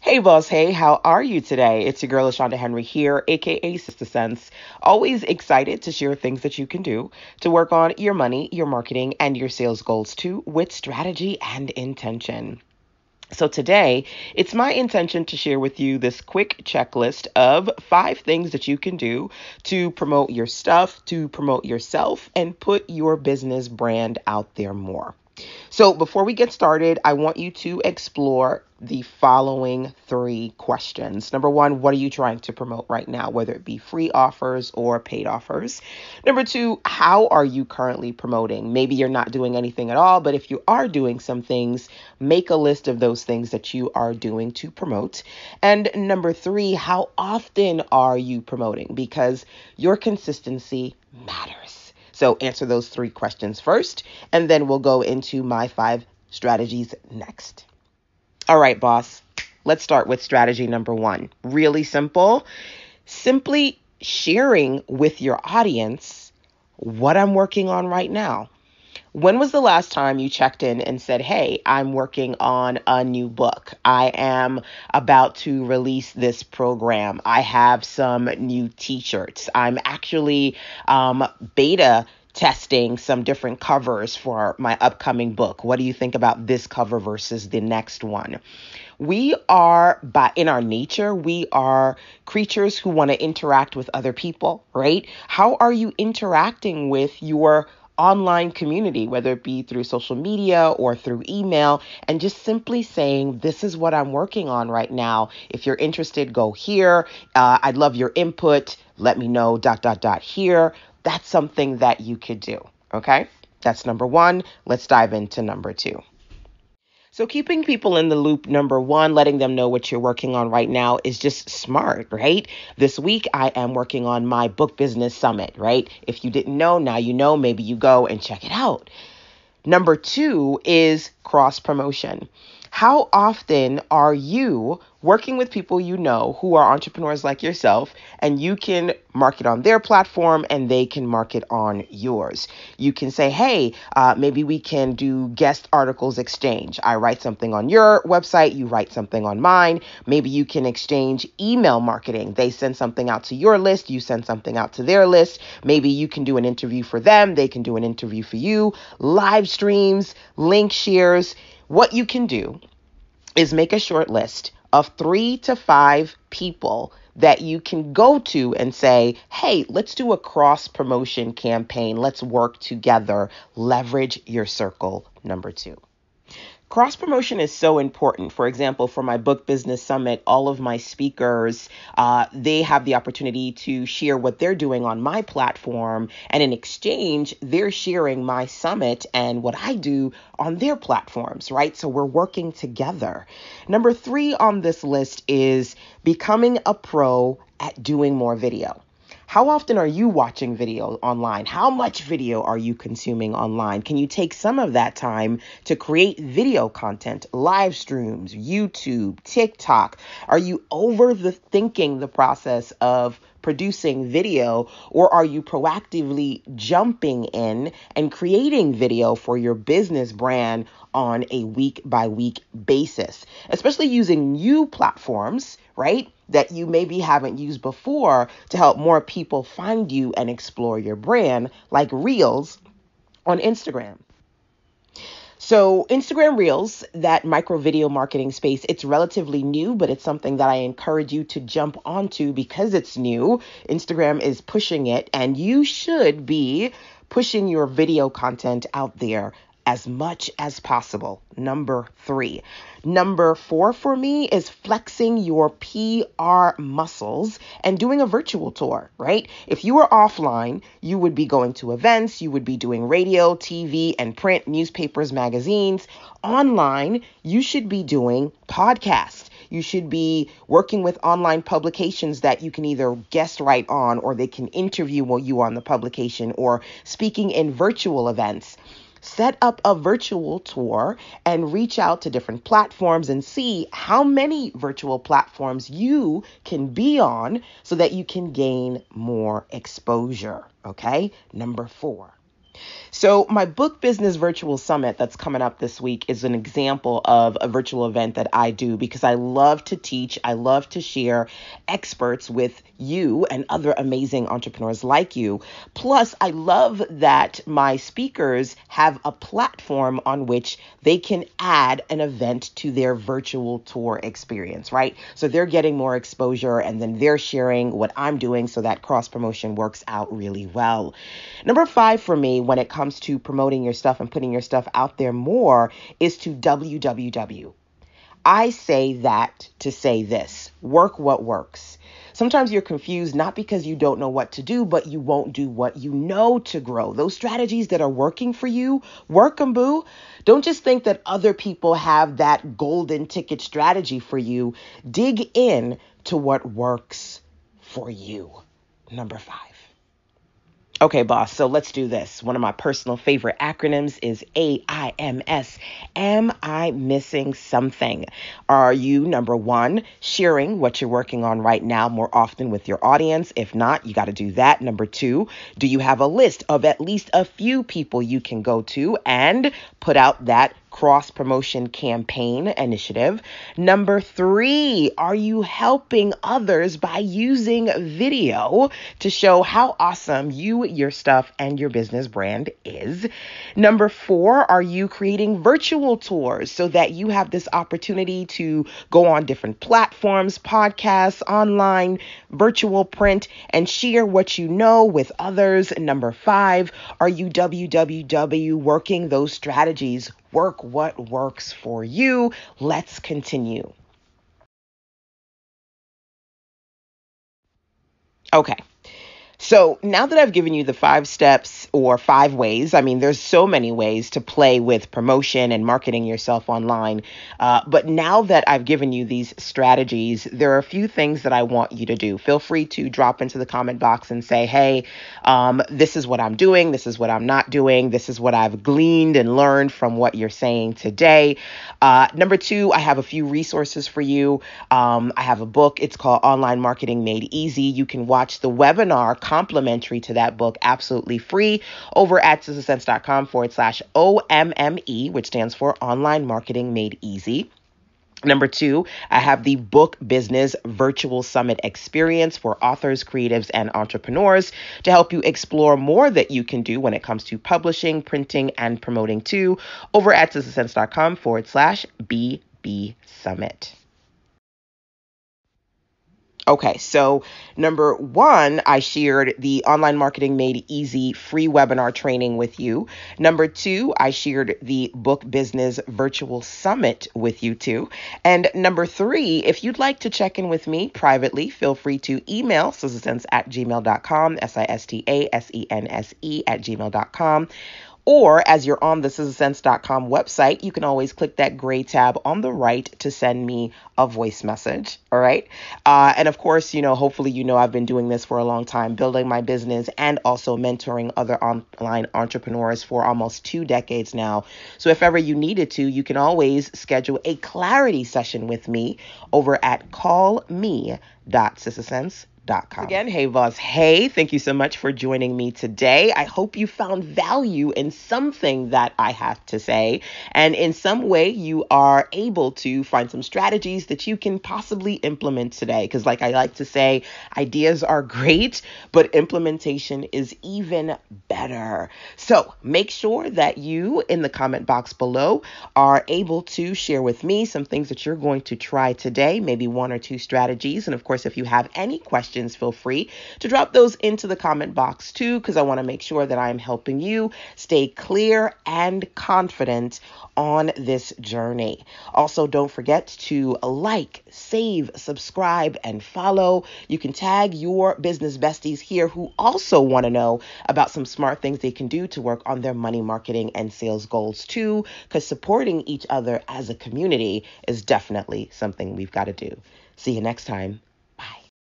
Hey boss, hey, how are you today? It's your girl LaShonda Henry here, aka Sister Sense. Always excited to share things that you can do to work on your money, your marketing, and your sales goals too with strategy and intention. So today, it's my intention to share with you this quick checklist of 5 things that you can do to promote your stuff, to promote yourself, and put your business brand out there more. So before we get started, I want you to explore the following 3 questions. Number one, what are you trying to promote right now, whether it be free offers or paid offers? Number two, how are you currently promoting? Maybe you're not doing anything at all, but if you are doing some things, make a list of those things that you are doing to promote. And number three, how often are you promoting? Because your consistency matters. So answer those 3 questions first, and then we'll go into my 5 strategies next. All right, boss. Let's start with strategy number one. Really simple. Simply sharing with your audience what I'm working on right now. When was the last time you checked in and said, hey, I'm working on a new book. I am about to release this program. I have some new t-shirts. I'm actually beta testing some different covers for my upcoming book. What do you think about this cover versus the next one? We are, in our nature, we are creatures who want to interact with other people, right? How are you interacting with your online community, whether it be through social media or through email, and just simply saying, this is what I'm working on right now. If you're interested, go here. I'd love your input. Let me know, ... here. That's something that you could do. Okay. That's number one. Let's dive into number two. So keeping people in the loop, number one, letting them know what you're working on right now is just smart, right? This week, I am working on my book business summit, right? If you didn't know, now you know, maybe you go and check it out. Number two is cross promotion. How often are you working with people you know who are entrepreneurs like yourself, and you can market on their platform and they can market on yours? You can say, hey, maybe we can do guest articles exchange. I write something on your website, you write something on mine. Maybe you can exchange email marketing. They send something out to your list, you send something out to their list. Maybe you can do an interview for them, they can do an interview for you. Live streams, link shares. What you can do is make a short list of 3 to 5 people that you can go to and say, hey, let's do a cross promotion campaign. Let's work together. Leverage your circle. Number two. Cross promotion is so important. For example, for my book business summit, all of my speakers, they have the opportunity to share what they're doing on my platform. And in exchange, they're sharing my summit and what I do on their platforms, right? So we're working together. Number three on this list is becoming a pro at doing more video. How often are you watching video online? How much video are you consuming online? Can you take some of that time to create video content, live streams, YouTube, TikTok? Are you overthinking the process of producing video, or are you proactively jumping in and creating video for your business brand on a week by week basis, especially using new platforms, right, that you maybe haven't used before to help more people find you and explore your brand, like Reels on Instagram? So Instagram Reels, that micro video marketing space, it's relatively new, but it's something that I encourage you to jump onto because it's new. Instagram is pushing it, and you should be pushing your video content out there as much as possible. Number three. Number four for me is flexing your PR muscles and doing a virtual tour, right? If you were offline, you would be going to events, you would be doing radio, TV, and print, newspapers, magazines. Online, you should be doing podcasts. You should be working with online publications that you can either guest write on, or they can interview you on the publication, or speaking in virtual events. Set up a virtual tour and reach out to different platforms and see how many virtual platforms you can be on so that you can gain more exposure. Okay. Number four. So, my book business virtual summit that's coming up this week is an example of a virtual event that I do because I love to teach. I love to share experts with you and other amazing entrepreneurs like you. Plus, I love that my speakers have a platform on which they can add an event to their virtual tour experience, right? So they're getting more exposure and then they're sharing what I'm doing so that cross promotion works out really well. Number 5 for me when it comes to promoting your stuff and putting your stuff out there more is to WWW. I say that to say this: work what works. Sometimes you're confused, not because you don't know what to do, but you won't do what you know to grow. Those strategies that are working for you, work them, boo. Don't just think that other people have that golden ticket strategy for you. Dig in to what works for you. Number 5. Okay, boss, so let's do this. One of my personal favorite acronyms is AIMS. Am I missing something? Are you, number 1, sharing what you're working on right now more often with your audience? If not, you got to do that. Number 2, do you have a list of at least a few people you can go to and put out that cross promotion campaign initiative? Number 3, are you helping others by using video to show how awesome you, your stuff, and your business brand is? Number 4, are you creating virtual tours so that you have this opportunity to go on different platforms, podcasts, online, virtual print, and share what you know with others? Number 5, are you WWW working those strategies? Work what works for you. Let's continue. Okay. So now that I've given you the 5 steps or 5 ways, I mean, there's so many ways to play with promotion and marketing yourself online. But now that I've given you these strategies, there are a few things that I want you to do. Feel free to drop into the comment box and say, hey, this is what I'm doing. This is what I'm not doing. This is what I've gleaned and learned from what you're saying today. Number 2, I have a few resources for you. I have a book. It's called Online Marketing Made Easy. You can watch the webinar complimentary to that book absolutely free over at sistasense.com/OMME, which stands for Online Marketing Made Easy. Number 2, I have the Book Business Virtual Summit Experience for authors, creatives, and entrepreneurs to help you explore more that you can do when it comes to publishing, printing, and promoting too over at sistasense.com/BB Summit. Okay, so number 1, I shared the Online Marketing Made Easy free webinar training with you. Number 2, I shared the Book Business Virtual Summit with you too. And number 3, if you'd like to check in with me privately, feel free to email sistasense@gmail.com, sistasense@gmail.com. Or as you're on the sistasense.com website, you can always click that gray tab on the right to send me a voice message. All right. And of course, hopefully, I've been doing this for a long time, building my business and also mentoring other online entrepreneurs for almost 2 decades now. So if ever you needed to, you can always schedule a clarity session with me over at callme.sistasense.com. Again, hey boss, hey, thank you so much for joining me today. I hope you found value in something that I have to say, and in some way you are able to find some strategies that you can possibly implement today. Because like I like to say, ideas are great, but implementation is even better. So make sure that you in the comment box below are able to share with me some things that you're going to try today, maybe 1 or 2 strategies. And of course, if you have any questions, feel free to drop those into the comment box too, because I want to make sure that I'm helping you stay clear and confident on this journey. Also, don't forget to like, save, subscribe, and follow. You can tag your business besties here who also want to know about some smart things they can do to work on their money marketing and sales goals too, because supporting each other as a community is definitely something we've got to do. See you next time